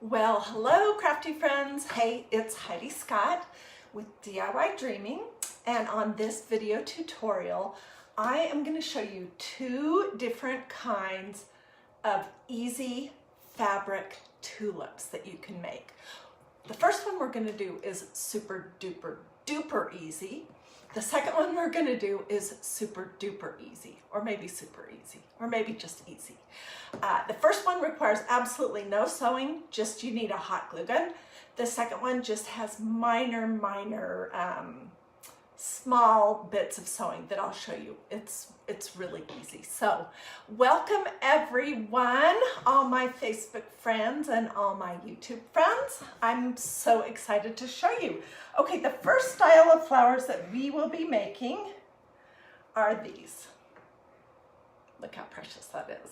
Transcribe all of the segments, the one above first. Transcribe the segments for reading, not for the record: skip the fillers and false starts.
Well, hello crafty friends. Hey, it's Hiedi Scott with DiyDreaming, and on this video tutorial I am going to show you two different kinds of easy fabric tulips that you can make. The first one we're going to do is super duper easy. The second one we're going to do is super duper easy, or maybe super easy, or maybe just easy. The first one requires absolutely no sewing, just you need a hot glue gun. The second one just has minor small bits of sewing that I'll show you. It's really easy. So welcome everyone, all my Facebook friends and all my YouTube friends. I'm so excited to show you. Okay, the first style of flowers that we will be making are these. Look how precious that is.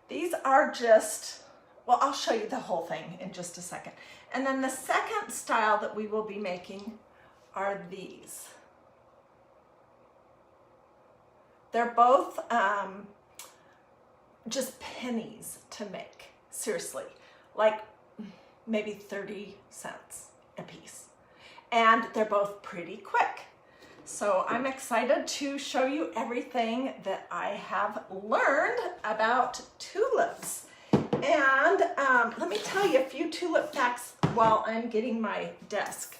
These are just, well, I'll show you the whole thing in just a second. And then the second style that we will be making are these. They're both just pennies to make, seriously, like maybe 30 cents a piece. And they're both pretty quick. So I'm excited to show you everything that I have learned about tulips. And let me tell you a few tulip facts while I'm getting my desk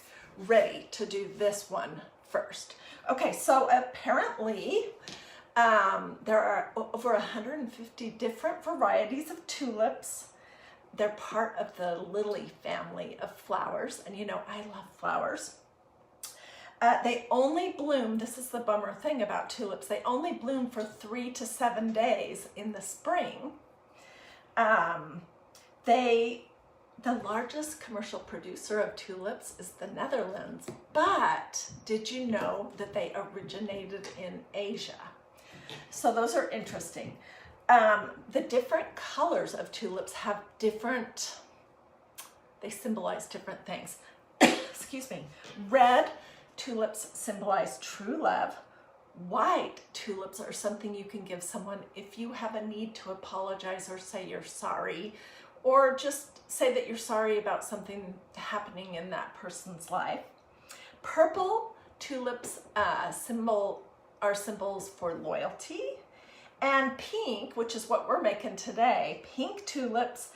ready to do this one first. Okay, so apparently there are over 150 different varieties of tulips. They're part of the lily family of flowers, and you know I love flowers. They only bloom, this is the bummer thing about tulips, they only bloom for 3 to 7 days in the spring. The largest commercial producer of tulips is the Netherlands, but did you know that they originated in Asia? So those are interesting. The different colors of tulips have different, they symbolize different things. Excuse me. Red tulips symbolize true love. White tulips are something you can give someone if you have a need to apologize or say you're sorry, or just say that you're sorry about something happening in that person's life. Purple tulips are symbols for loyalty. And pink, which is what we're making today, pink tulips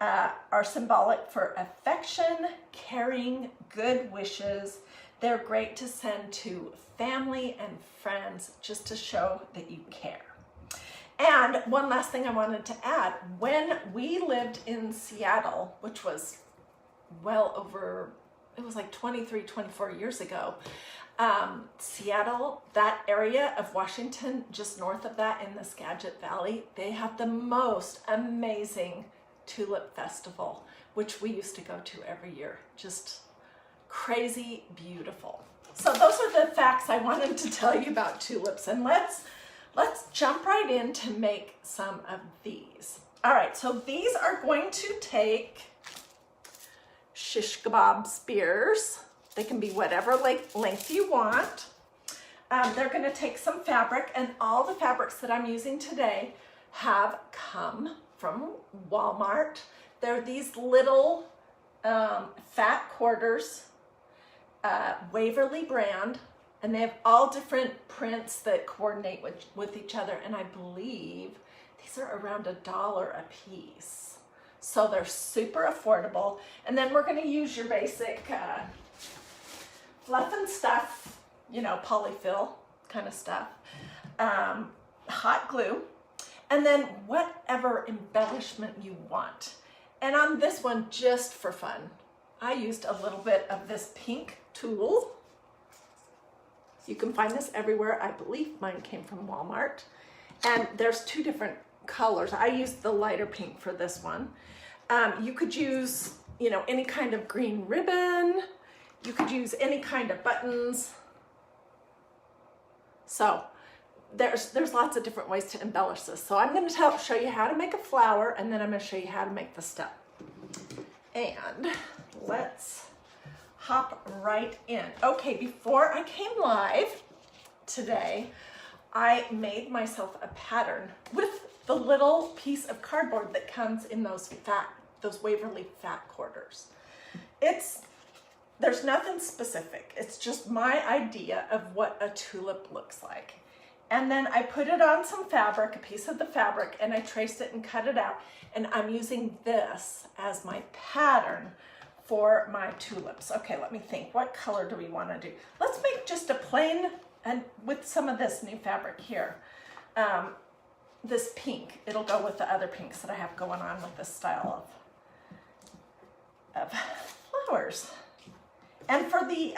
are symbolic for affection, caring, good wishes. They're great to send to family and friends just to show that you care. And one last thing I wanted to add, when we lived in Seattle, which was well over, it was like 23, 24 years ago, Seattle, that area of Washington, just north of that in the Skagit Valley, they have the most amazing tulip festival, which we used to go to every year. Just crazy beautiful. So those are the facts I wanted to tell you about tulips, and let's jump right in to make some of these. All right, so these are going to take shish kebab spears. They can be whatever length you want. They're going to take some fabric, and all the fabrics that I'm using today have come from Walmart. They're these little fat quarters, Waverly brand, and they have all different prints that coordinate with each other, and I believe these are around $1 a piece. So they're super affordable. And then we're going to use your basic fluff and stuff, you know, polyfill kind of stuff, hot glue, and then whatever embellishment you want. And on this one, just for fun, I used a little bit of this pink tulle. You can find this everywhere. I believe mine came from Walmart. And there's two different colors. I used the lighter pink for this one. You could use, you know, any kind of green ribbon. You could use any kind of buttons. So there's lots of different ways to embellish this. So I'm going to show you how to make a flower, and then I'm going to show you how to make the stem. And let's hop right in. Okay, before I came live today, I made myself a pattern with the little piece of cardboard that comes in those fat those Waverly fat quarters. There's nothing specific. It's just my idea of what a tulip looks like. And then I put it on some fabric, a piece of the fabric, and I traced it and cut it out. And I'm using this as my pattern for my tulips. Okay, let me think. What color do we want to do? Let's make just a plain, and with some of this new fabric here. This pink, it'll go with the other pinks that I have going on with this style of flowers. And for the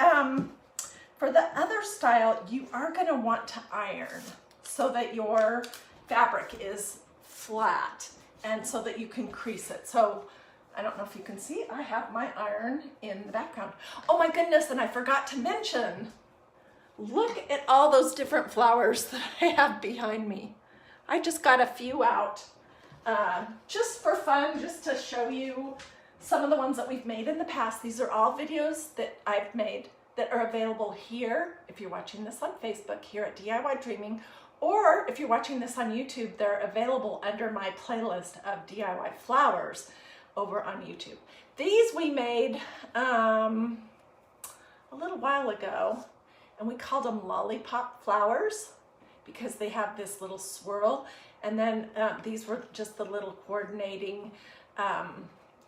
other style, you are going to want to iron so that your fabric is flat and so that you can crease it. So I don't know if you can see, I have my iron in the background. Oh my goodness, and I forgot to mention, look at all those different flowers that I have behind me. I just got a few out just for fun, just to show you some of the ones that we've made in the past. These are all videos that I've made that are available here. If you're watching this on Facebook, here at DiyDreaming, or if you're watching this on YouTube, they're available under my playlist of DIY flowers over on YouTube. These we made a little while ago, and we called them lollipop flowers because they have this little swirl. And then these were just the little coordinating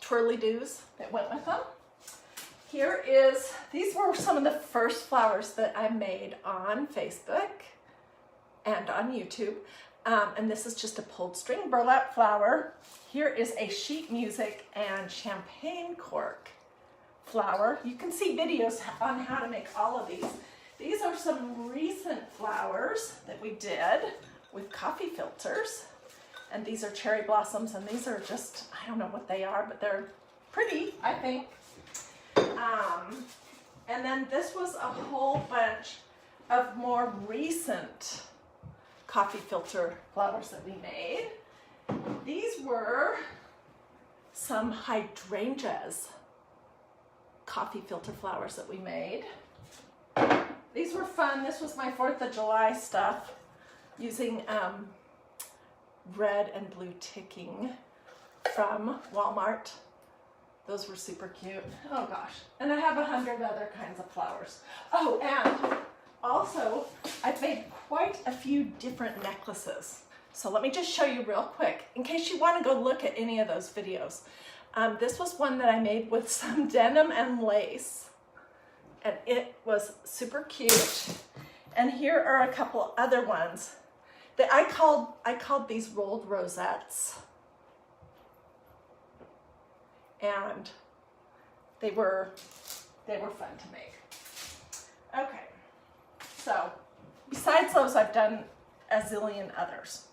twirly-doos that went with them. These were some of the first flowers that I made on Facebook and on YouTube. And this is just a pulled string burlap flower. Here is a sheet music and champagne cork flower. You can see videos on how to make all of these. These are some recent flowers that we did with coffee filters. And these are cherry blossoms, and these are just, I don't know what they are, but they're pretty, I think. And then this was a whole bunch of more recent coffee filter flowers that we made. These were some hydrangeas coffee filter flowers that we made. These were fun. This was my 4th of July stuff using red and blue ticking from Walmart. Those were super cute. Oh gosh. And I have 100 other kinds of flowers. Oh, and also I've made quite a few different necklaces. So let me just show you real quick in case you want to go look at any of those videos. This was one that I made with some denim and lace, and it was super cute. And here are a couple other ones that I called these rolled rosettes. And they were fun to make. Okay, so besides those, I've done a zillion others.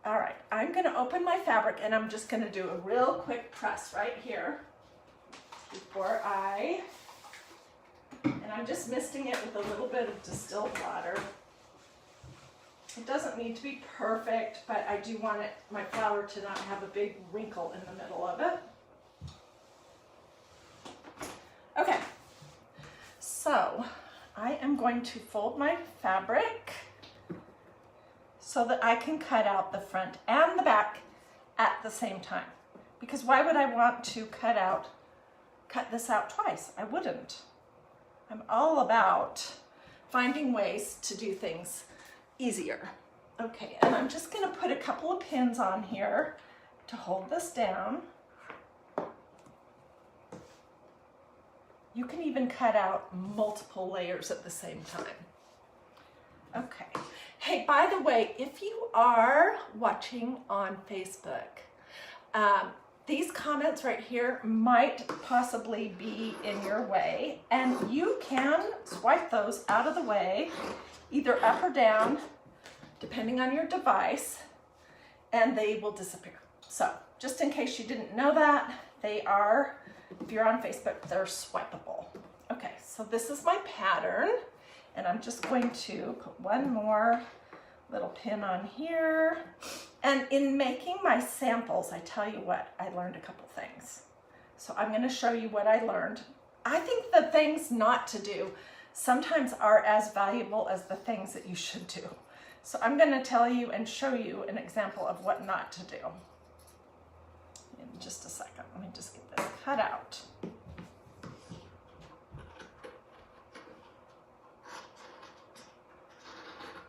All right, I'm gonna open my fabric and I'm just gonna do a real quick press right here before and I'm just misting it with a little bit of distilled water. It doesn't need to be perfect, but I do want my flower to not have a big wrinkle in the middle of it. Okay, so I am going to fold my fabric so that I can cut out the front and the back at the same time. Because why would I want to cut this out twice? I wouldn't. I'm all about finding ways to do things easier. Okay, and I'm just gonna put a couple of pins on here to hold this down. You can even cut out multiple layers at the same time. Okay. Hey, by the way, if you are watching on Facebook, these comments right here might possibly be in your way, and you can swipe those out of the way, either up or down, depending on your device, and they will disappear. So, just in case you didn't know that, they are, if you're on Facebook, they're swipeable. Okay, so this is my pattern, and I'm just going to put one more little pin on here. And in making my samples, I tell you what, I learned a couple things. So I'm going to show you what I learned. I think the things not to do sometimes are as valuable as the things that you should do. So I'm going to tell you and show you an example of what not to do. And just a second. Let me just get this cut out.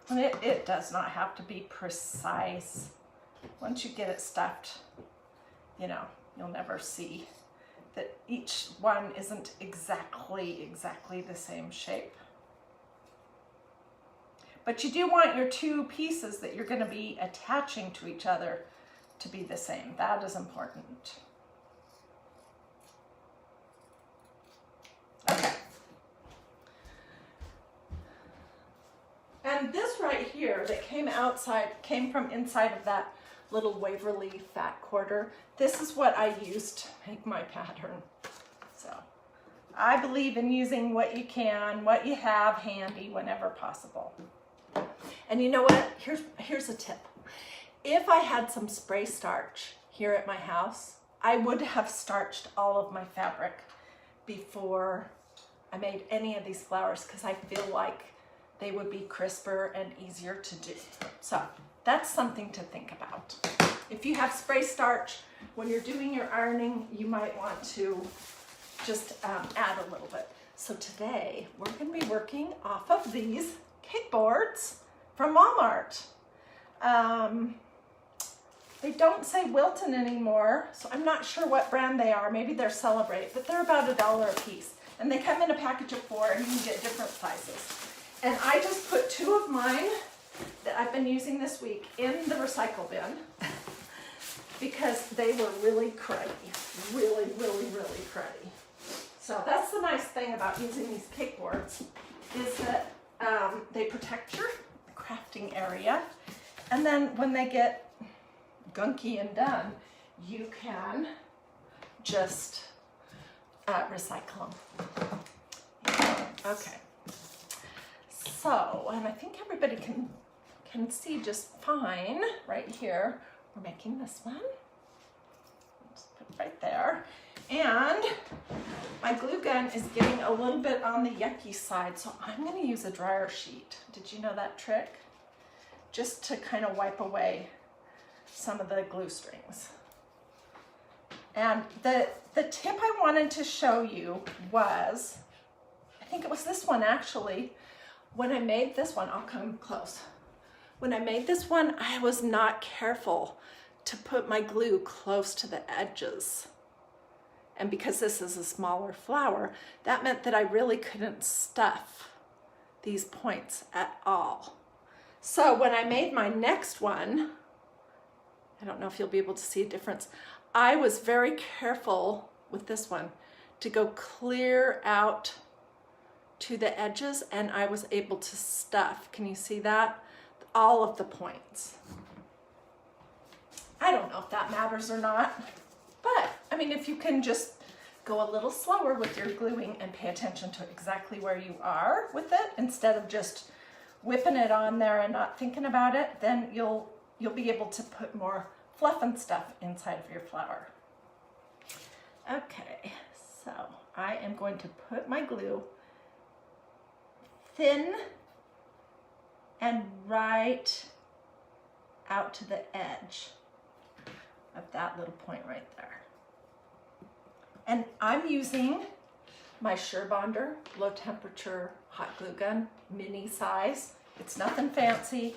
And it does not have to be precise. Once you get it stuffed, you know, you'll never see that each one isn't exactly the same shape. But you do want your two pieces that you're going to be attaching to each other to be the same. That is important. Okay. And this right here that came from inside of that little Waverly fat quarter, this is what I used to make my pattern. So I believe in using what you can, what you have handy whenever possible. And you know what? Here's a tip. If I had some spray starch here at my house, I would have starched all of my fabric before I made any of these flowers, because I feel like they would be crisper and easier to do. So that's something to think about. If you have spray starch, when you're doing your ironing, you might want to just add a little bit. So today we're going to be working off of these cake boards from Walmart. They don't say Wilton anymore, so I'm not sure what brand they are. Maybe they're Celebrate, but they're about $1 a piece. And they come in a package of 4, and you can get different sizes. And I just put 2 of mine that I've been using this week in the recycle bin because they were really cruddy, really cruddy. So that's the nice thing about using these cake boards, is that they protect your crafting area, and then when they get gunky and done, you can just recycle them. Okay. So, and I think everybody can see just fine right here. We're making this one. Just put it right there. And my glue gun is getting a little bit on the yucky side, so I'm going to use a dryer sheet. Did you know that trick? Just to kind of wipe away some of the glue strings. And the tip I wanted to show you was, I think it was this one actually. When I made this one, I'll come close. When I made this one, I was not careful to put my glue close to the edges. And because this is a smaller flower, that meant that I really couldn't stuff these points at all. So when I made my next one, I don't know if you'll be able to see a difference. I was very careful with this one to go clear out to the edges, and I was able to stuff, can you see that? All of the points. I don't know if that matters or not, but I mean, if you can just go a little slower with your gluing and pay attention to exactly where you are with it, instead of just whipping it on there and not thinking about it, then you'll be able to put more fluff and stuff inside of your flower. Okay, so I am going to put my glue thin and right out to the edge of that little point right there. And I'm using my SureBonder low temperature hot glue gun, mini size. It's nothing fancy,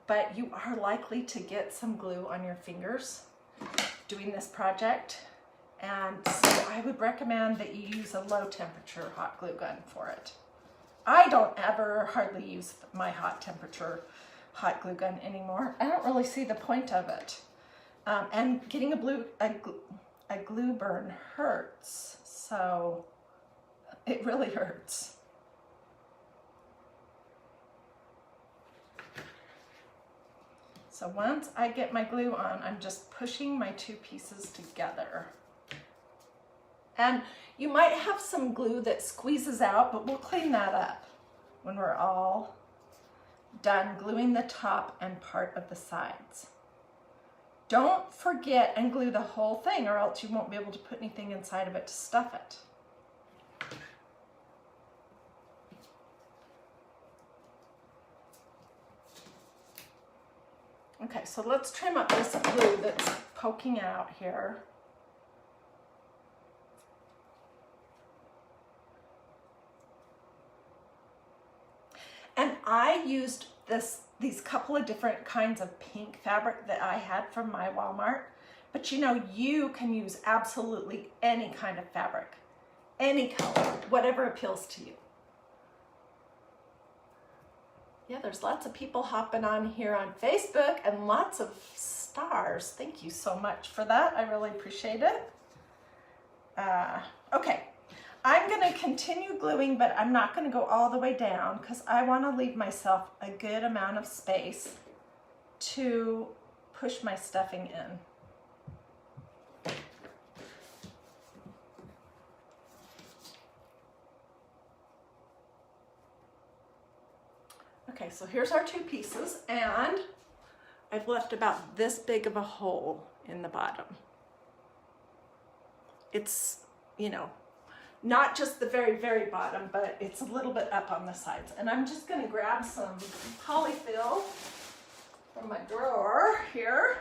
but you are likely to get some glue on your fingers doing this project. And so I would recommend that you use a low temperature hot glue gun for it. I don't ever hardly use my hot temperature hot glue gun anymore. I don't really see the point of it. And getting a glue burn hurts, so it really hurts. So once I get my glue on, I'm just pushing my 2 pieces together. And you might have some glue that squeezes out, but we'll clean that up when we're all done gluing the top and part of the sides. Don't forget and glue the whole thing, or else you won't be able to put anything inside of it to stuff it. Okay, so let's trim up this glue that's poking out here. I used these couple of different kinds of pink fabric that I had from my Walmart. But you know, you can use absolutely any kind of fabric, any color, whatever appeals to you. Yeah, there's lots of people hopping on here on Facebook and lots of stars. Thank you so much for that. I really appreciate it. Okay, I'm gonna continue gluing, but I'm not gonna go all the way down because I wanna leave myself a good amount of space to push my stuffing in. Okay, so here's our two pieces, and I've left about this big of a hole in the bottom. It's, you know, not just the very, very bottom, but it's a little bit up on the sides. And I'm just gonna grab some polyfill from my drawer here.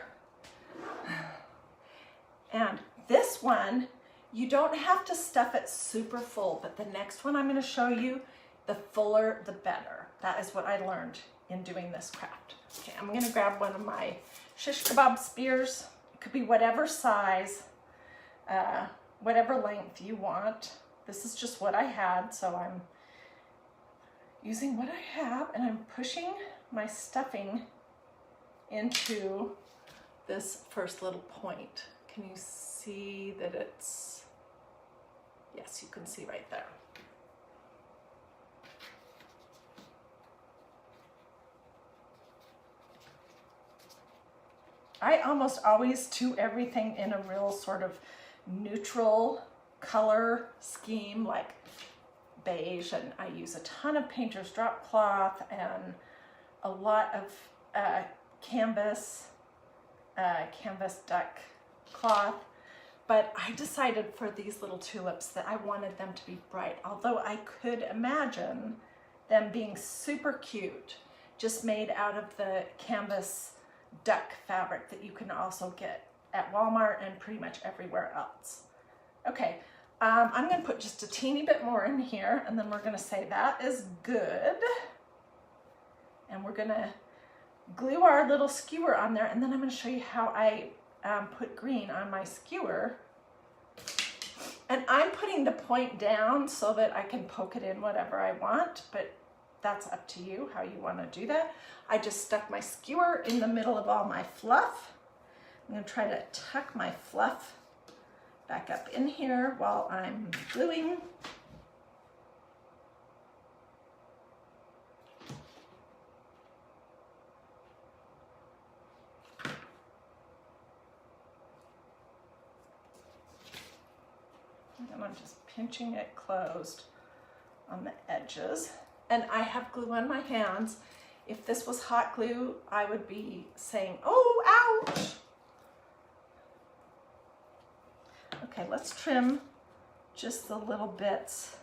And this one, you don't have to stuff it super full, but the next one I'm gonna show you, the fuller, the better. That is what I learned in doing this craft. Okay, I'm gonna grab one of my shish kebab spears. It could be whatever size, whatever length you want. This is just what I had, so I'm using what I have, and I'm pushing my stuffing into this first little point. Can you see that it's, yes, you can see right there. I almost always do everything in a real sort of neutral color scheme, like beige, and I use a ton of painter's drop cloth and a lot of canvas duck cloth. But I decided for these little tulips that I wanted them to be bright, although I could imagine them being super cute, just made out of the canvas duck fabric that you can also get at Walmart and pretty much everywhere else. Okay, I'm gonna put just a teeny bit more in here, and then we're gonna say that is good. And we're gonna glue our little skewer on there, and then I'm gonna show you how I put green on my skewer. And I'm putting the point down so that I can poke it in whatever I want, but that's up to you how you want to do that. I just stuck my skewer in the middle of all my fluff. I'm going to try to tuck my fluff back up in here while I'm gluing. And I'm just pinching it closed on the edges. And I have glue on my hands. If this was hot glue, I would be saying, oh, ouch. Okay, let's trim just the little bits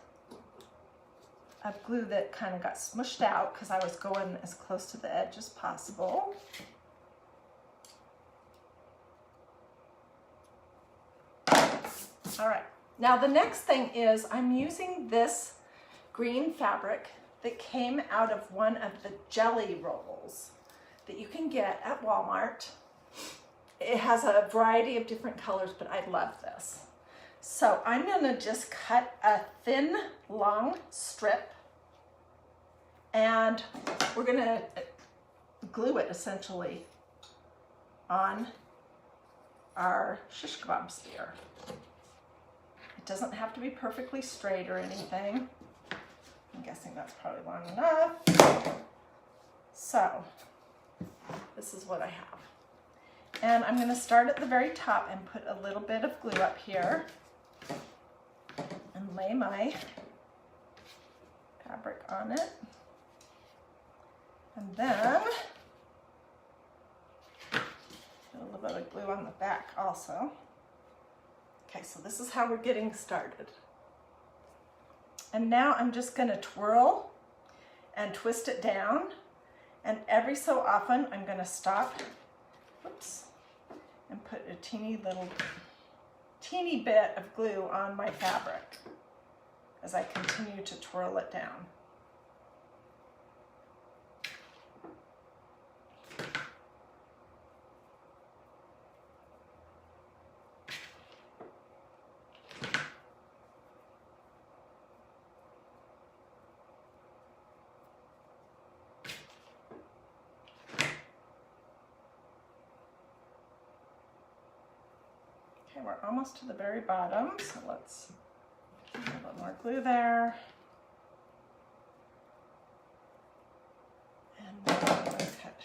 of glue that kind of got smushed out because I was going as close to the edge as possible. All right, now the next thing is I'm using this green fabric that came out of one of the jelly rolls that you can get at Walmart. It has a variety of different colors, but I love this. So I'm gonna just cut a thin, long strip, and we're gonna glue it essentially on our shish kebab spear. It doesn't have to be perfectly straight or anything. I'm guessing that's probably long enough. So this is what I have. And I'm gonna start at the very top and put a little bit of glue up here and lay my fabric on it. And then put a little bit of glue on the back also. Okay, so this is how we're getting started. And now I'm just gonna twirl and twist it down. And every so often I'm gonna stop, whoops, and put a teeny bit of glue on my fabric as I continue to twirl it down. Okay, we're almost to the very bottom, so let's put a little more glue there. And then I'm going to cut.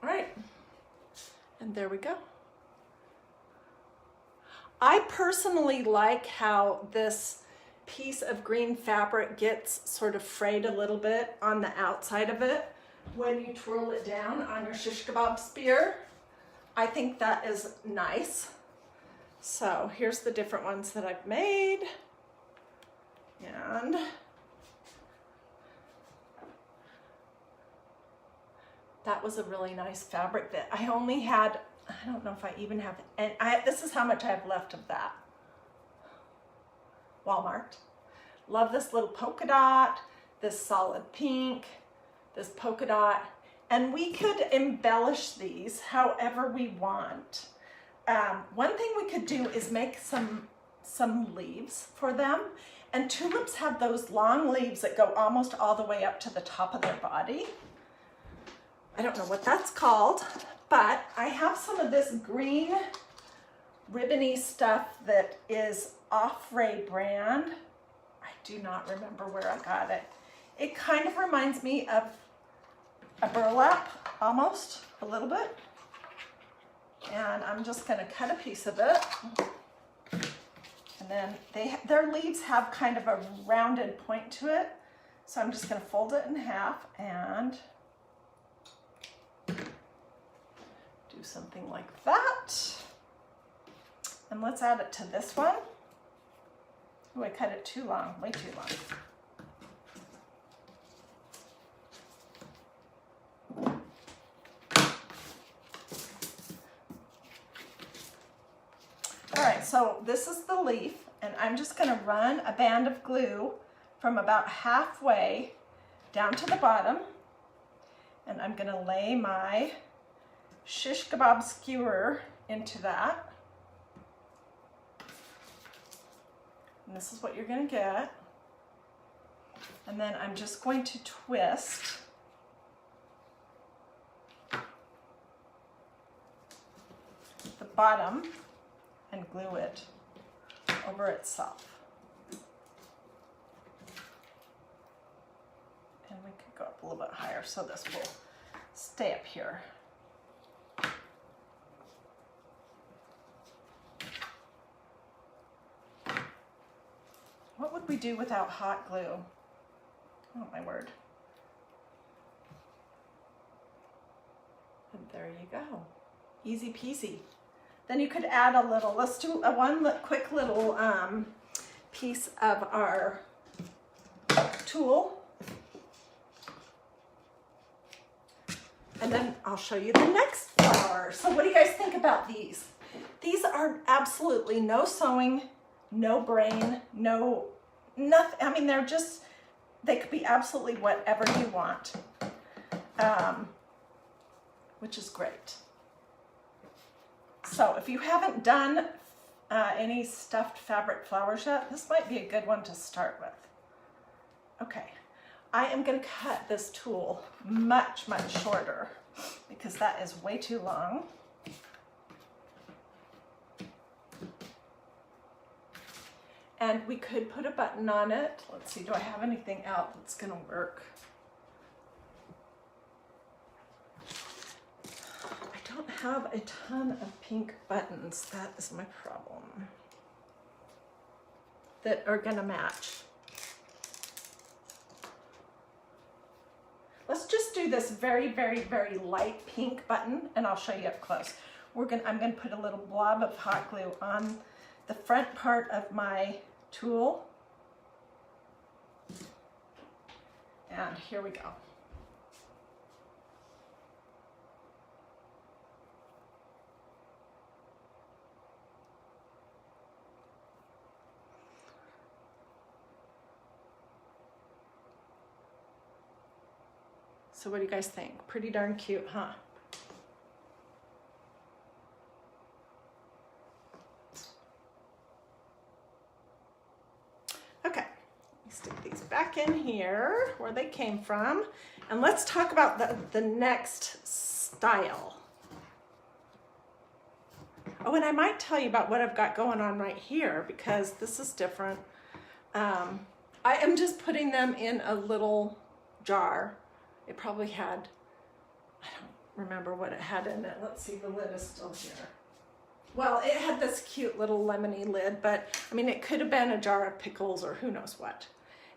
All right, and there we go. I personally like how this piece of green fabric gets sort of frayed a little bit on the outside of it when you twirl it down on your shish kebab spear. I think that is nice. So here's the different ones that I've made. And that was a really nice fabric that I only had, I don't know if I even have, and this is how much I have left of that. Walmart. Love this little polka dot, this solid pink, this polka dot, and we could embellish these however we want. One thing we could do is make some leaves for them, and tulips have those long leaves that go almost all the way up to the top of their body. I don't know what that's called, but I have some of this green ribbony stuff that is Offray brand. I do not remember where I got it. It kind of reminds me of a burlap, almost, a little bit. And I'm just gonna cut a piece of it. And then their leaves have kind of a rounded point to it. So I'm just gonna fold it in half and do something like that. And let's add it to this one. Oh, I cut it too long, way too long. All right, so this is the leaf, and I'm just gonna run a band of glue from about halfway down to the bottom, and I'm gonna lay my shish kebab skewer into that. And this is what you're gonna get. And then I'm just going to twist the bottom and glue it over itself. And we could go up a little bit higher so this will stay up here. What would we do without hot glue? Oh my word. And there you go. Easy peasy. Then you could add a little, let's do one quick little piece of our tulle. And then I'll show you the next flower. So what do you guys think about these? These are absolutely no sewing, no brain, no nothing. I mean, they could be absolutely whatever you want, which is great. So if you haven't done any stuffed fabric flowers yet, this might be a good one to start with. Okay, I am going to cut this tulle much, much shorter because that is way too long. And we could put a button on it. Let's see, do I have anything out that's going to work? I don't have a ton of pink buttons. That is my problem. That are going to match. Let's just do this very, very, very light pink button, and I'll show you up close. I'm going to put a little blob of hot glue on the front part of my tulle. And here we go. So what do you guys think? Pretty darn cute, huh? back in here where they came from, and let's talk about the next style. Oh, and I might tell you about what I've got going on right here because this is different. I am just putting them in a little jar. It probably had, I don't remember what it had in it. Let's see, the lid is still here. Well, it had this cute little lemony lid, but I mean, it could have been a jar of pickles or who knows what.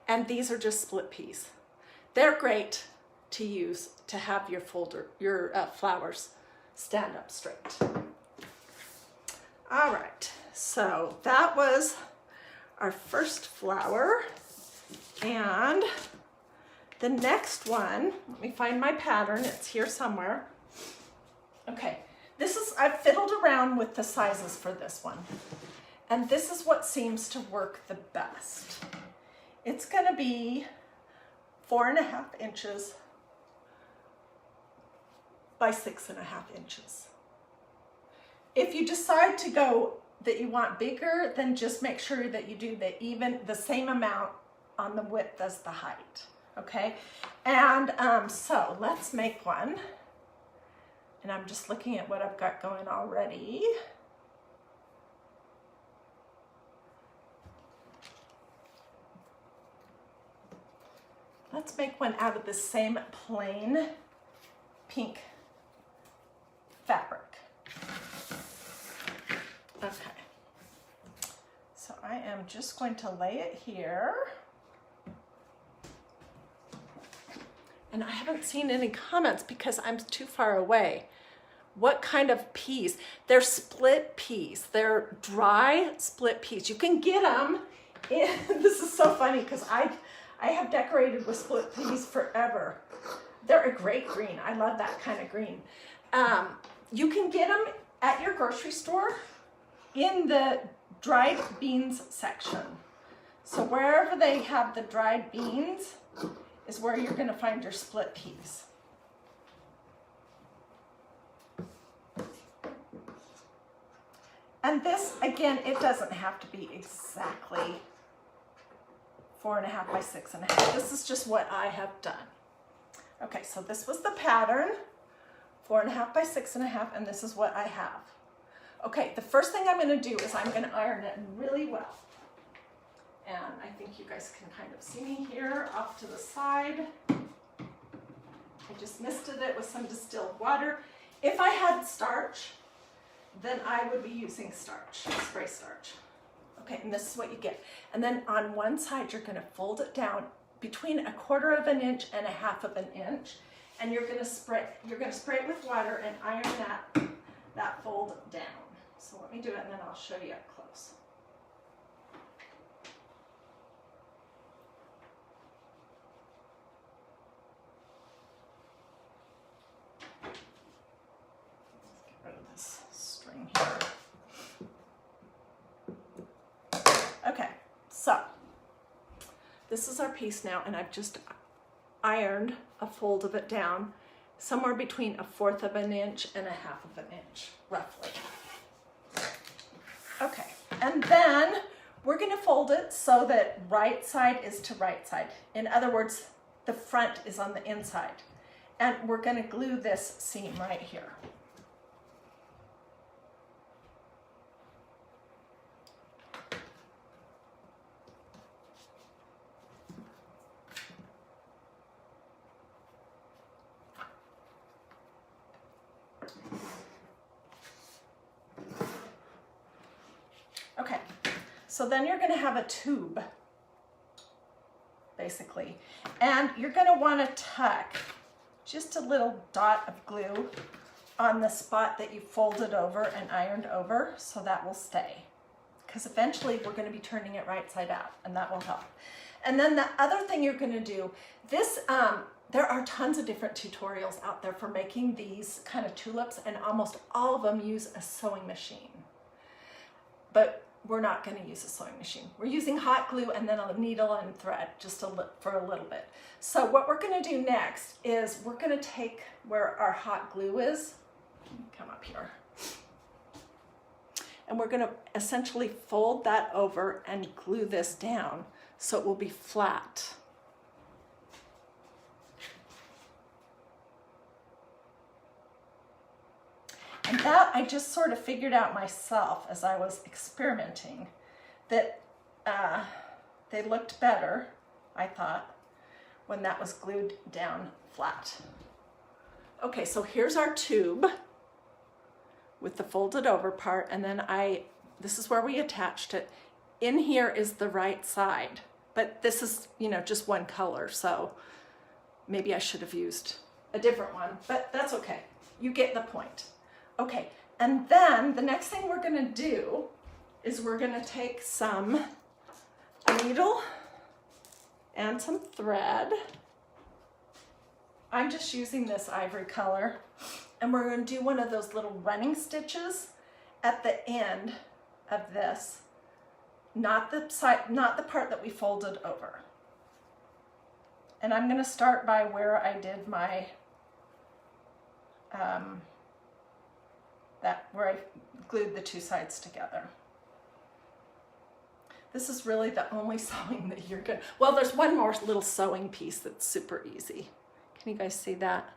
And these are just split peas. They're great to use to have your flowers stand up straight. All right, so that was our first flower. And the next one, let me find my pattern, it's here somewhere. Okay. I've fiddled around with the sizes for this one. And this is what seems to work the best. It's gonna be 4.5 inches by 6.5 inches. If you decide to go that you want bigger, then just make sure that you do the same amount on the width as the height, okay? And so let's make one. And I'm just looking at what I've got going already. Let's make one out of the same plain pink fabric. Okay. So I am just going to lay it here. And I haven't seen any comments because I'm too far away. What kind of peas? They're split peas. They're dry split peas. You can get them in, this is so funny because I have decorated with split peas forever. They're a great green. I love that kind of green. You can get them at your grocery store in the dried beans section. So wherever they have the dried beans, is where you're going to find your split peas. And this, again, it doesn't have to be exactly 4.5 by 6.5. This is just what I have done. Okay, so this was the pattern, 4.5 by 6.5, and this is what I have. Okay, the first thing I'm going to do is I'm going to iron it really well. And I think you guys can kind of see me here off to the side. I just misted it with some distilled water. If I had starch, then I would be using starch, spray starch. Okay, and this is what you get. And then on one side, you're gonna fold it down between 1/4 inch and 1/2 inch. And you're gonna spray it with water and iron that fold down. So let me do it and then I'll show you up close. Okay, so this is our piece now, and I've just ironed a fold of it down somewhere between 1/4 inch and 1/2 inch, roughly. Okay, and then we're going to fold it so that right side is to right side. In other words, the front is on the inside. And we're going to glue this seam right here. Okay, so then you're going to have a tube, basically, and you're going to want to tuck just a little dot of glue on the spot that you folded over and ironed over, so that will stay, because eventually we're going to be turning it right side out, and that will help. And then the other thing you're going to do, this, there are tons of different tutorials out there for making these kind of tulips, and almost all of them use a sewing machine. But we're not going to use a sewing machine. We're using hot glue and then a needle and thread just for a little bit. So what we're going to do next is we're going to take where our hot glue is, come up here, and we're going to essentially fold that over and glue this down so it will be flat. I just sort of figured out myself as I was experimenting that they looked better, I thought, when that was glued down flat. Okay, so here's our tube with the folded over part, and then this is where we attached it. In here is the right side, but this is, you know, just one color, so maybe I should have used a different one, but that's okay. You get the point. Okay, and then the next thing we're gonna do is we're gonna take a needle and some thread. I'm just using this ivory color, and we're going to do one of those little running stitches at the end of this, not the side, not the part that we folded over. And I'm going to start by where I did my where I glued the two sides together. This is really the only sewing that you're good. Well, there's one more little sewing piece that's super easy. Can you guys see that?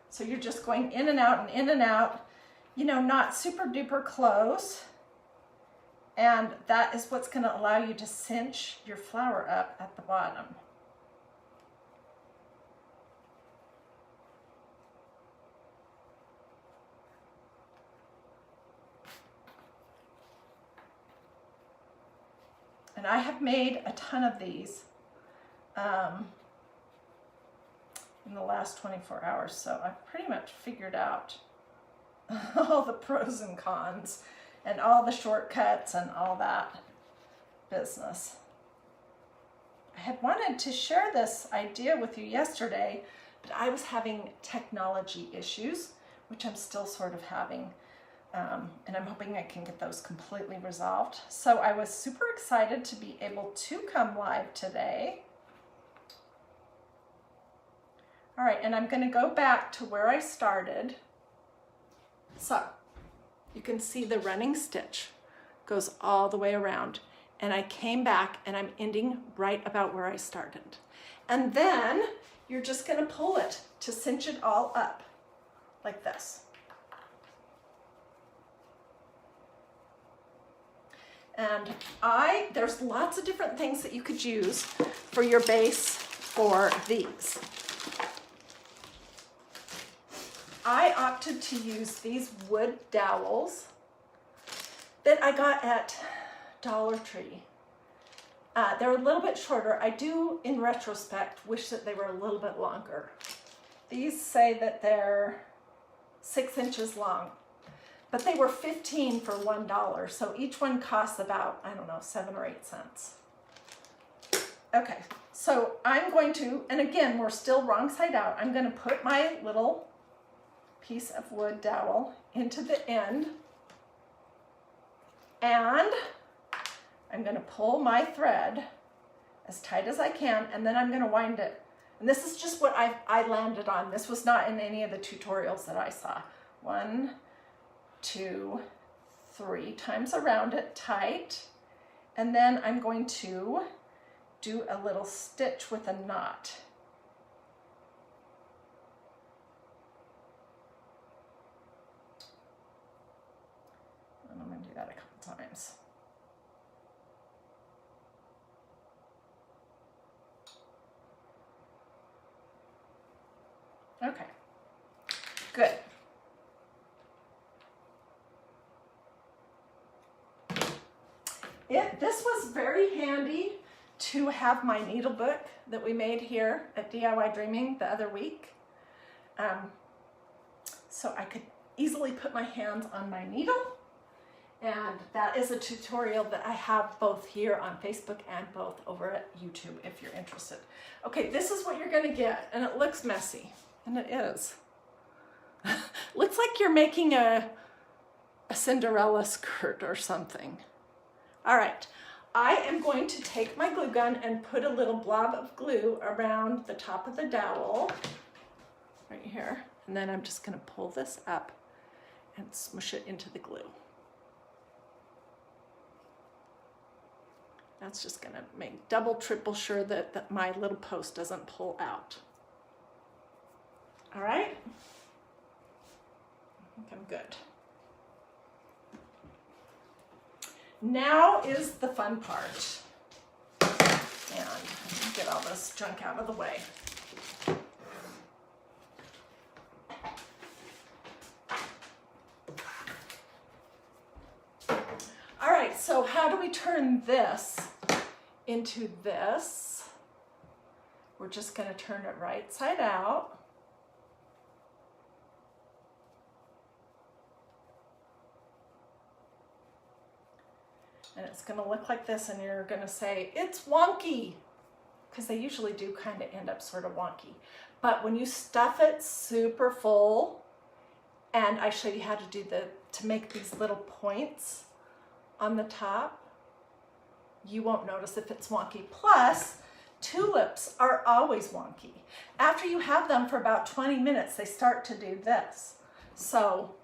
So you're just going in and out and in and out, you know, not super duper close. And that is what's going to allow you to cinch your flower up at the bottom. And I have made a ton of these in the last 24 hours, so I've pretty much figured out all the pros and cons and all the shortcuts and all that business. I had wanted to share this idea with you yesterday, but I was having technology issues, which I'm still sort of having. And I'm hoping I can get those completely resolved. So I was super excited to be able to come live today. All right, and I'm going to go back to where I started. So you can see the running stitch goes all the way around. And I came back and I'm ending right about where I started. And then you're just going to pull it to cinch it all up like this. And there's lots of different things that you could use for your base for these. I opted to use these wood dowels that I got at Dollar Tree. They're a little bit shorter. I do, in retrospect, wish that they were a little bit longer. These say that they're 6 inches long. But they were $15 for $1, so each one costs about, I don't know, 7 or 8 cents. Okay, so I'm going to, and again, we're still wrong side out, I'm going to put my little piece of wood dowel into the end, and I'm going to pull my thread as tight as I can, and then I'm going to wind it. And this is just what I landed on. This was not in any of the tutorials that I saw. 1, 2, 3 times around it tight, and then I'm going to do a little stitch with a knot. And I'm going to do that a couple times. Okay, good. This was very handy to have my needle book that we made here at DiyDreaming the other week. So I could easily put my hands on my needle, and that is a tutorial that I have both here on Facebook and both over at YouTube if you're interested. Okay, this is what you're gonna get, and it looks messy, and it is. Looks like you're making a Cinderella skirt or something. All right, I am going to take my glue gun and put a little blob of glue around the top of the dowel, right here. And then I'm just gonna pull this up and smush it into the glue. That's just gonna make double, triple sure that my little post doesn't pull out. All right? think I'm good. Now is the fun part. And get all this junk out of the way. All right, so how do we turn this into this? We're just going to turn it right side out. And it's going to look like this, and you're going to say, it's wonky, because they usually do kind of end up sort of wonky. But when you stuff it super full, and I show you how to make these little points on the top, you won't notice if it's wonky. Plus, tulips are always wonky. After you have them for about 20 minutes, they start to do this. So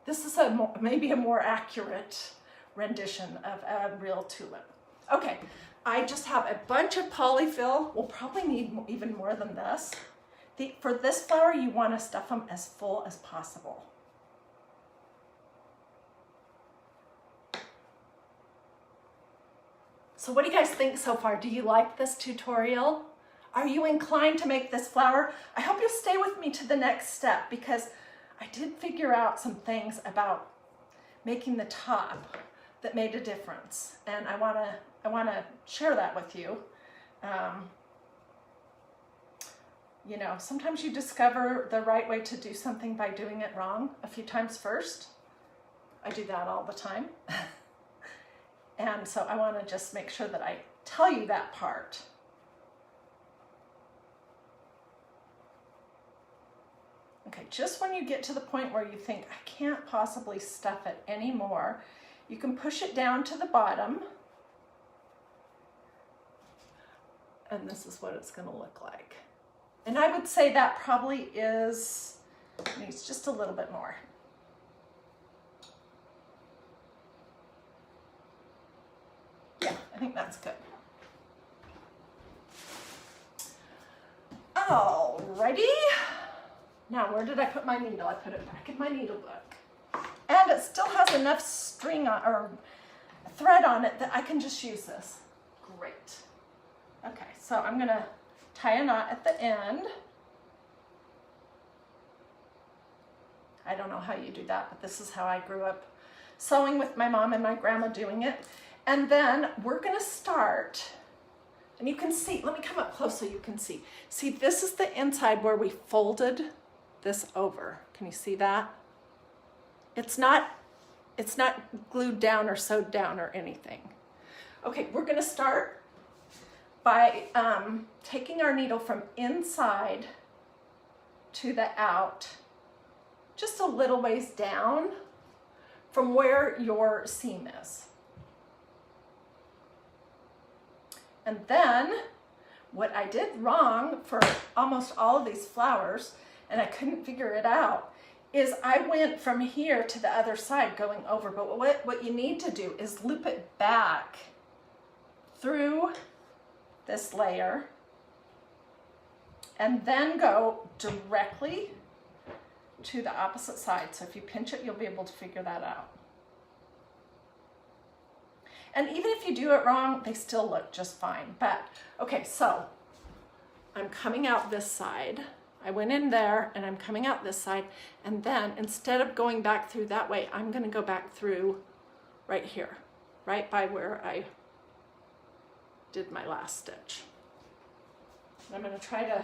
this is maybe a more accurate rendition of a real tulip. Okay, I just have a bunch of polyfill. We'll probably need even more than this. For this flower, you want to stuff them as full as possible. So what do you guys think so far? Do you like this tutorial? Are you inclined to make this flower? I hope you'll stay with me to the next step, because I did figure out some things about making the top that made a difference, and I wanna share that with you. You know, sometimes you discover the right way to do something by doing it wrong a few times first. I do that all the time. And so I want to just make sure that I tell you that part. Okay, just when you get to the point where you think, I can't possibly stuff it anymore, you can push it down to the bottom. And this is what it's going to look like. And I would say that probably needs just a little bit more. Yeah, I think that's good. Alrighty. Now, where did I put my needle? I put it back in my needle book. And it still has enough string or thread on it that I can just use this. Great. Okay, so I'm gonna tie a knot at the end. I don't know how you do that, but this is how I grew up sewing with my mom and my grandma doing it. And then we're gonna start, and you can see, let me come up close so you can see. See, this is the inside where we folded this over. Can you see that? It's not glued down or sewed down or anything. Okay, we're gonna start by taking our needle from inside to the out, just a little ways down from where your seam is. And then what I did wrong for almost all of these flowers, and I couldn't figure it out, is I went from here to the other side going over. But what you need to do is loop it back through this layer and then go directly to the opposite side. So if you pinch it, you'll be able to figure that out. And even if you do it wrong, they still look just fine. But, okay, so I'm coming out this side. I went in there and I'm coming out this side. And then instead of going back through that way, I'm gonna go back through right here, right by where I did my last stitch. And I'm gonna try to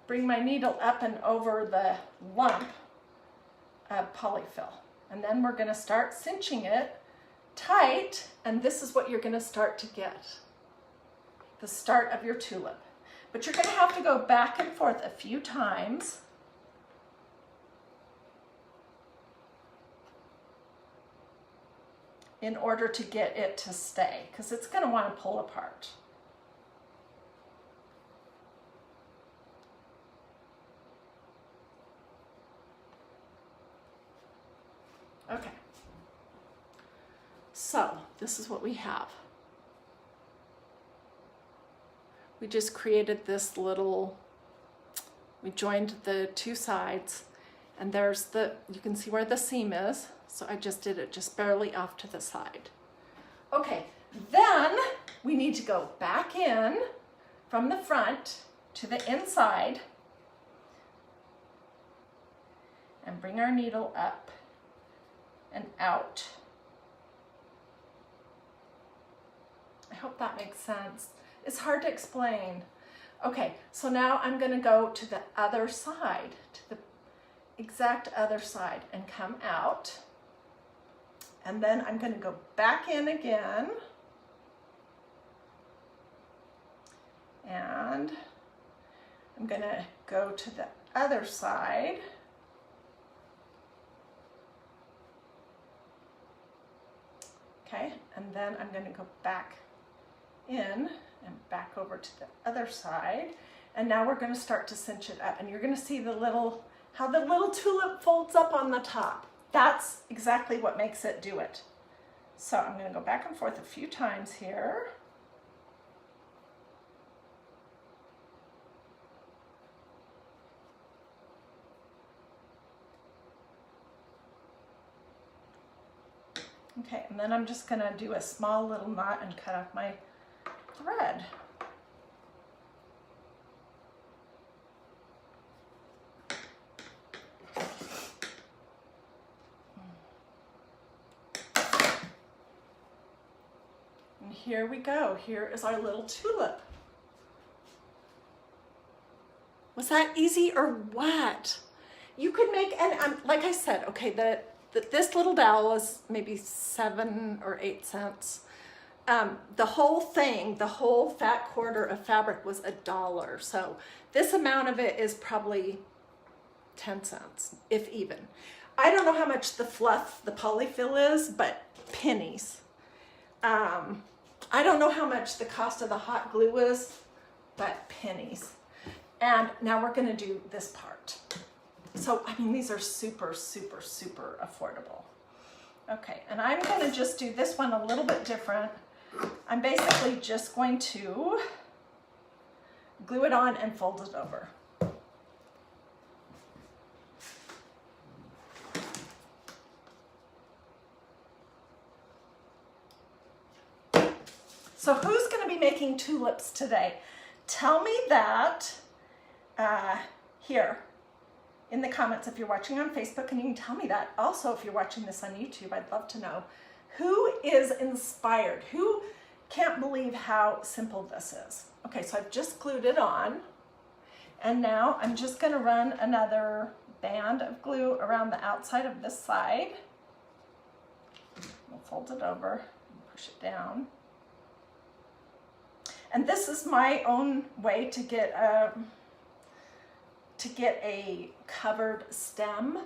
bring my needle up and over the lump of polyfill. And then we're gonna start cinching it tight, and this is what you're going to start to get, the start of your tulip. But you're going to have to go back and forth a few times in order to get it to stay, because it's going to want to pull apart. Okay. So this is what we have. We just created this little, we joined the two sides, And there's you can see where the seam is. So I just did it just barely off to the side. Okay, then we need to go back in from the front to the inside and bring our needle up and out. I hope that makes sense. It's hard to explain. Okay, so now I'm gonna go to the other side, to the exact other side and come out. And then I'm gonna go back in again. And I'm gonna go to the other side. Okay, and then I'm gonna go back in and back over to the other side. And now we're gonna start to cinch it up, and you're gonna see how the little tulip folds up on the top. That's exactly what makes it do it. So I'm gonna go back and forth a few times here. Okay, and then I'm just gonna do a small little knot and cut off my thread. And here we go. Here is our little tulip. Was that easy or what? You could make, and like I said, okay, this little dowel is maybe 7 or 8 cents. The whole thing, the whole fat quarter of fabric was $1. So this amount of it is probably 10 cents, if even. I don't know how much the fluff, the polyfill is, but pennies. I don't know how much the cost of the hot glue is, but pennies. And now we're gonna do this part. So, I mean, these are super, super, super affordable. Okay, and I'm gonna just do this one a little bit different. I'm basically just going to glue it on and fold it over. So who's gonna be making tulips today? Tell me that here in the comments if you're watching on Facebook, and you can tell me that also if you're watching this on YouTube. I'd love to know who is inspired, who can't believe how simple this is. Okay, so I've just glued it on, and now I'm just gonna run another band of glue around the outside of this side. We'll fold it over and push it down. And this is my own way to get a covered stem,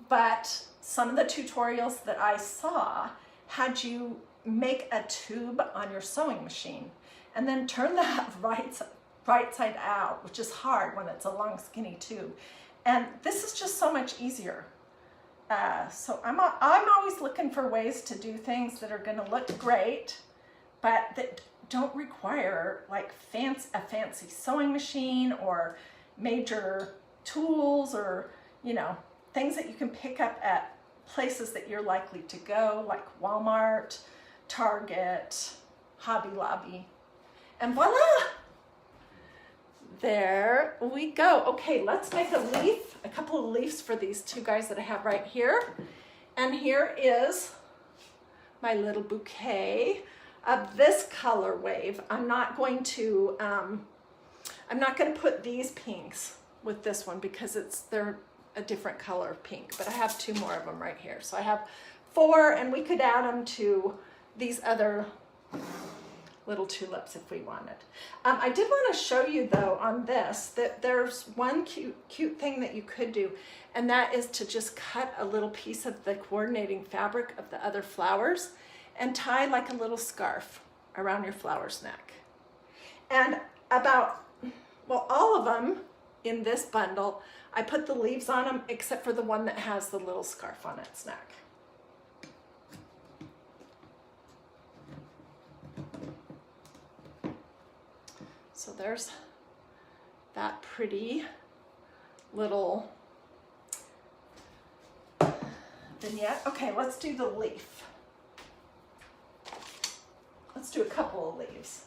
but some of the tutorials that I saw had you make a tube on your sewing machine and then turn that right side out, which is hard when it's a long skinny tube. And this is just so much easier. So I'm always looking for ways to do things that are gonna look great, but that don't require like a fancy sewing machine or major tools, or things that you can pick up at places that you're likely to go, like Walmart, Target, Hobby Lobby. And voila! There we go. Okay, let's make a couple of leaves for these two guys that I have right here. And here is my little bouquet of this color wave. I'm not going to put these pinks with this one because they're a different color pink, but I have 2 more of them right here. So I have 4, and we could add them to these other little tulips if we wanted. I did want to show you though on this that there's one cute thing that you could do, and that is to just cut a little piece of the coordinating fabric of the other flowers and tie like a little scarf around your flower's neck. And all of them in this bundle, I put the leaves on them except for the one that has the little scarf on its neck. So there's that pretty little vignette. Okay, let's do the leaf. Let's do a couple of leaves.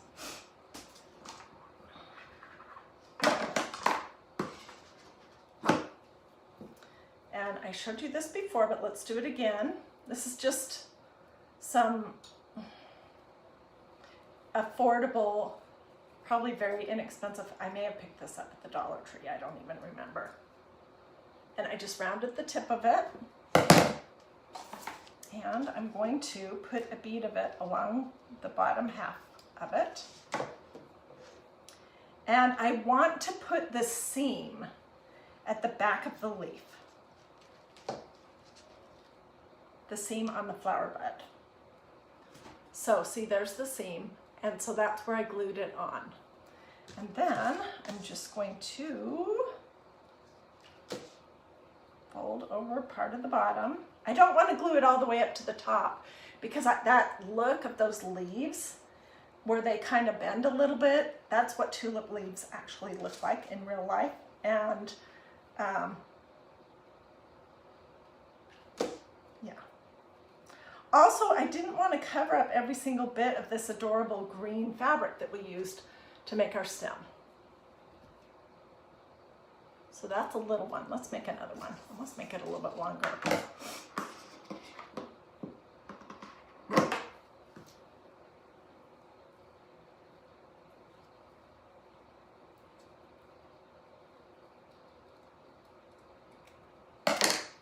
And I showed you this before, but let's do it again. This is just some affordable, probably very inexpensive. I may have picked this up at the Dollar Tree. I don't even remember. And I just rounded the tip of it. And I'm going to put a bead of it along the bottom half of it. And I want to put the seam at the back of the leaf. The seam on the flower bud. So see, there's the seam, and so that's where I glued it on. And then I'm just going to fold over part of the bottom. I don't want to glue it all the way up to the top because that look of those leaves where they kind of bend a little bit, that's what tulip leaves actually look like in real life. And yeah. Also, I didn't want to cover up every single bit of this adorable green fabric that we used to make our stem. So that's a little one. Let's make another one. Let's make it a little bit longer.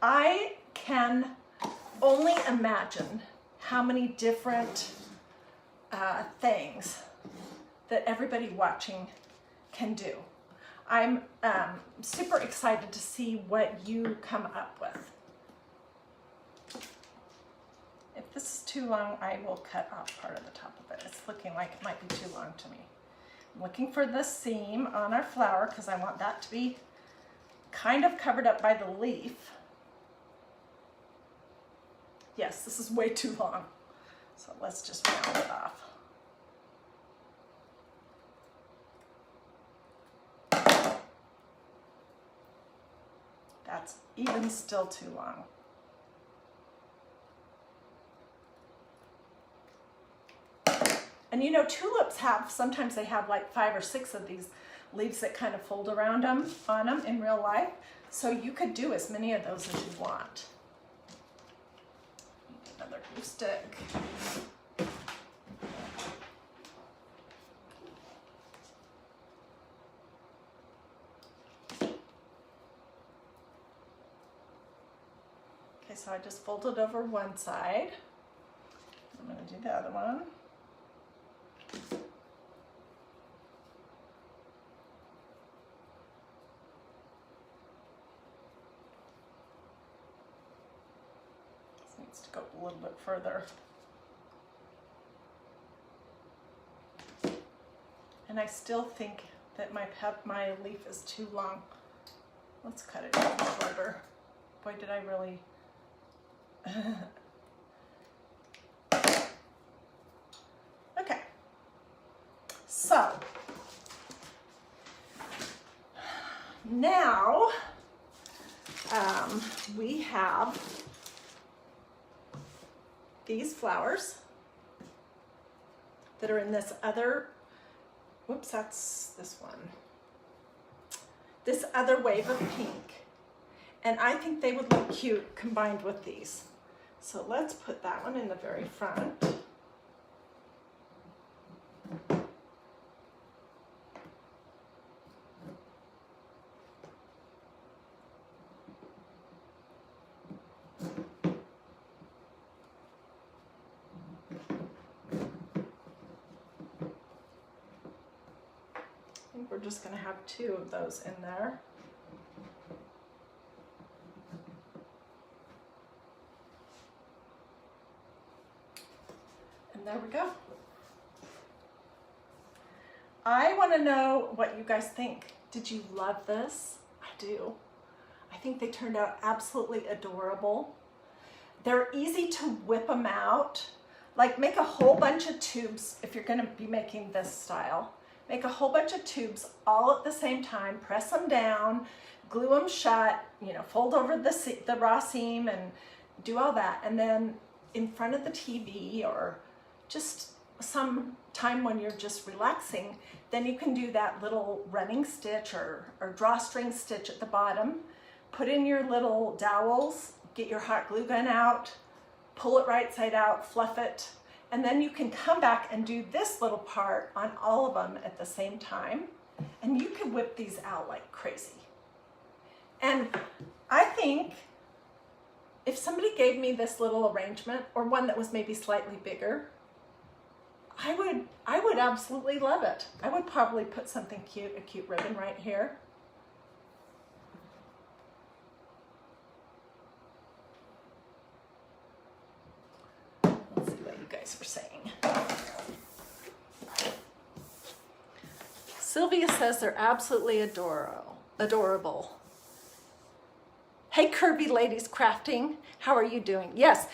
I can only imagine how many different things that everybody watching can do. I'm super excited to see what you come up with. If this is too long, I will cut off part of the top of it. It's looking like it might be too long to me. I'm looking for the seam on our flower because I want that to be kind of covered up by the leaf. Yes, this is way too long. So let's just round it off. That's even still too long. And you know, tulips sometimes they have like 5 or 6 of these leaves that kind of fold around them, on them in real life. So you could do as many of those as you want. Another glue stick. Okay, so I just folded over one side. I'm going to do the other one. This needs to go a little bit further. And I still think that my leaf is too long. Let's cut it even shorter. Boy, did I really... Okay, so now we have these flowers that are in this other, whoops, that's this one, this other wave of pink, and I think they would look cute combined with these. So let's put that one in the very front. I think we're just going to have 2 of those in there. And there we go. I want to know what you guys think. Did you love this? I do. I think they turned out absolutely adorable. They're easy to whip them out. Like, make a whole bunch of tubes if you're going to be making this style. Make a whole bunch of tubes all at the same time, press them down, glue them shut, you know, fold over the raw seam and do all that, and then in front of the TV or just some time when you're just relaxing, then you can do that little running stitch or drawstring stitch at the bottom. Put in your little dowels, get your hot glue gun out, pull it right side out, fluff it, and then you can come back and do this little part on all of them at the same time, and you can whip these out like crazy. And I think if somebody gave me this little arrangement, or one that was maybe slightly bigger, I would absolutely love it. I would probably put something cute, a cute ribbon right here. Let's see what you guys are saying. Sylvia says they're absolutely adorable. Hey, Curvy Ladies Crafting, how are you doing? Yes,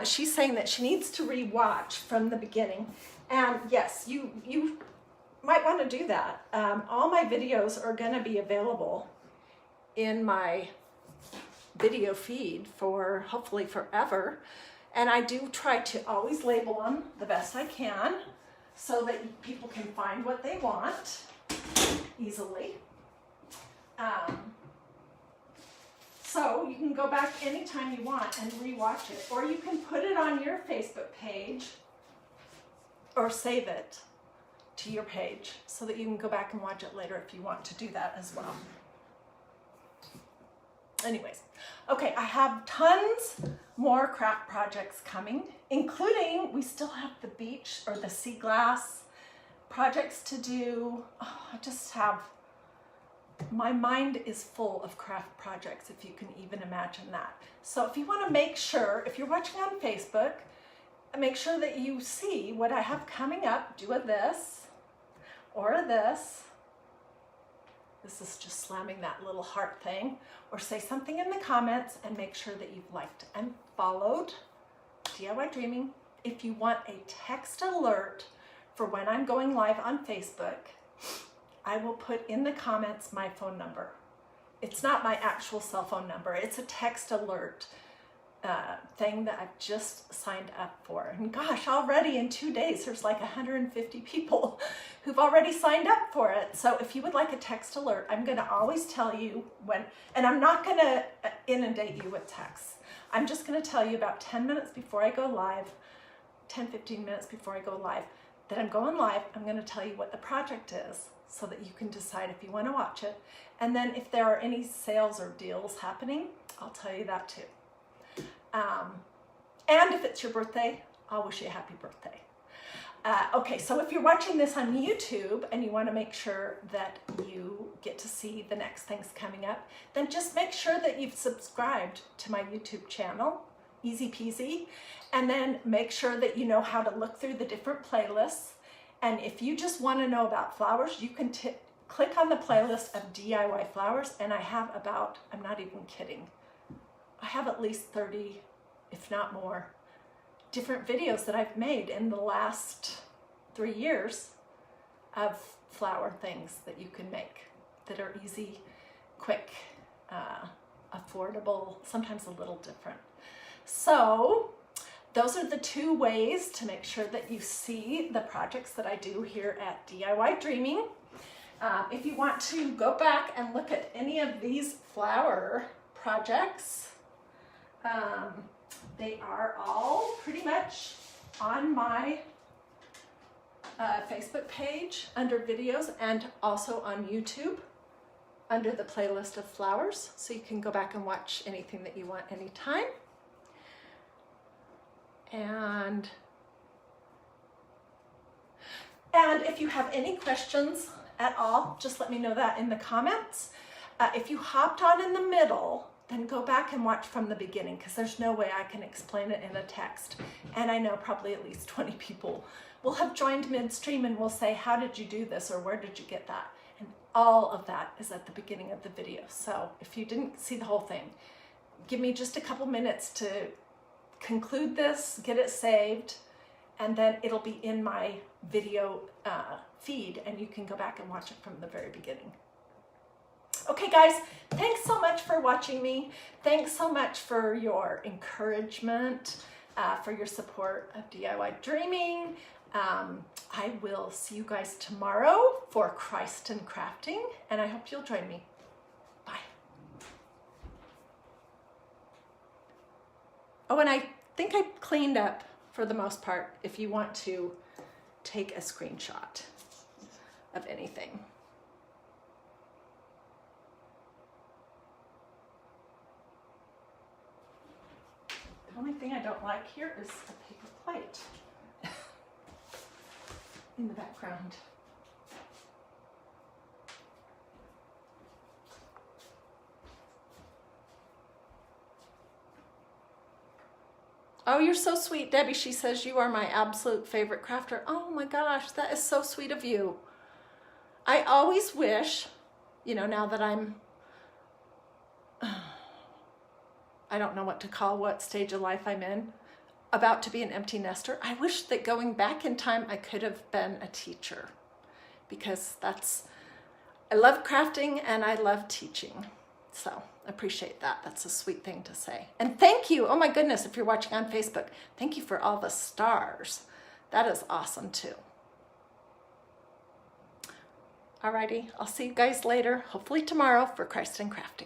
she's saying that she needs to rewatch from the beginning. And yes, you might want to do that. All my videos are going to be available in my video feed for hopefully forever. And I do try to always label them the best I can so that people can find what they want easily. So you can go back anytime you want and rewatch it, or you can put it on your Facebook page or save it to your page so that you can go back and watch it later if you want to do that as well. Anyways, okay, I have tons more craft projects coming, including we still have the beach or the sea glass projects to do. Oh, I just have, my mind is full of craft projects, if you can even imagine that. So if you want to make sure, if you're watching on Facebook, make sure that you see what I have coming up. Do a this or a this. This is just slamming that little heart thing. Or say something in the comments and make sure that you've liked and followed DIY Dreaming. If you want a text alert for when I'm going live on Facebook, I will put in the comments my phone number. It's not my actual cell phone number. It's a text alert thing that I've just signed up for. And gosh, already in 2 days, there's like 150 people who've already signed up for it. So if you would like a text alert, I'm gonna always tell you when, and I'm not gonna inundate you with texts. I'm just gonna tell you about 10 minutes before I go live, 10, 15 minutes before I go live, that I'm going live. I'm gonna tell you what the project is so that you can decide if you wanna watch it. And then if there are any sales or deals happening, I'll tell you that too. And if it's your birthday, I'll wish you a happy birthday. Okay, so if you're watching this on YouTube and you want to make sure that you get to see the next things coming up, then just make sure that you've subscribed to my YouTube channel, easy peasy, and then make sure that you know how to look through the different playlists. And if you just want to know about flowers, you can click on the playlist of DIY flowers, and I have about, I'm not even kidding, I have at least 30, if not more, different videos that I've made in the last 3 years of flower things that you can make that are easy, quick, affordable, sometimes a little different. So those are the 2 ways to make sure that you see the projects that I do here at DIY Dreaming. If you want to go back and look at any of these flower projects, they are all pretty much on my Facebook page under videos, and also on YouTube under the playlist of flowers. So you can go back and watch anything that you want anytime. And if you have any questions at all, just let me know that in the comments. If you hopped on in the middle, then go back and watch from the beginning, because there's no way I can explain it in a text. And I know probably at least 20 people will have joined midstream and will say, how did you do this, or where did you get that? And all of that is at the beginning of the video. So if you didn't see the whole thing, give me just a couple minutes to conclude this, get it saved, and then it'll be in my video feed, and you can go back and watch it from the very beginning. Okay guys, thanks so much for watching me. Thanks so much for your encouragement, for your support of DIY Dreaming. I will see you guys tomorrow for Christ and Crafting, and I hope you'll join me. Bye. Oh, and I think I cleaned up for the most part if you want to take a screenshot of anything. The only thing I don't like here is a paper plate in the background. Oh, you're so sweet, Debbie. She says you are my absolute favorite crafter. Oh my gosh, that is so sweet of you. I always wish, you know, now that I'm, I don't know what to call what stage of life I'm in, about to be an empty nester. I wish that going back in time, I could have been a teacher, because I love crafting and I love teaching. So I appreciate that. That's a sweet thing to say. And thank you. Oh my goodness, if you're watching on Facebook, thank you for all the stars. That is awesome too. Alrighty, I'll see you guys later, hopefully tomorrow, for Christ and Crafting.